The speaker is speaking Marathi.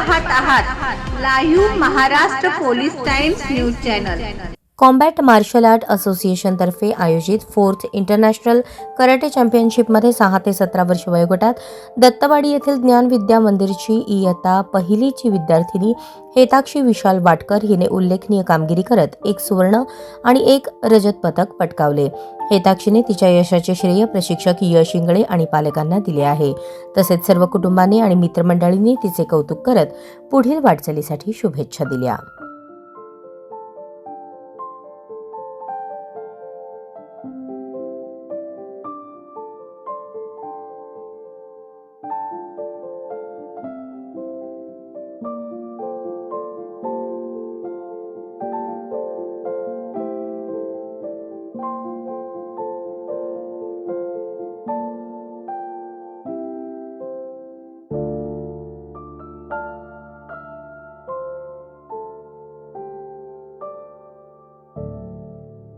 पाहत आहात live Maharashtra police times news channel. Combat martial art association तर्फे आयोजित 4th इंटरनॅशनल कराटे चॅम्पियनशिपमध्ये 6 ते 17 वर्ष वयोगटात दत्तवाडी येथील ज्ञान विद्या मंदिरची इयत्ता पहिलीची विद्यार्थिनी हेताक्षी विशाल वाटकर हिने उल्लेखनीय कामगिरी करत 1 सुवर्ण आणि 1 रजत पदक पटकावले। हेताक्षीने तिच्या यशाचे श्रेय प्रशिक्षक यश इंगळे आणि पालकांना दिले आहे। तसेच सर्व कुटुंबांनी आणि मित्रमंडळींनी तिचे कौतुक करत पुढील वाटचालीसाठी शुभेच्छा दिल्या।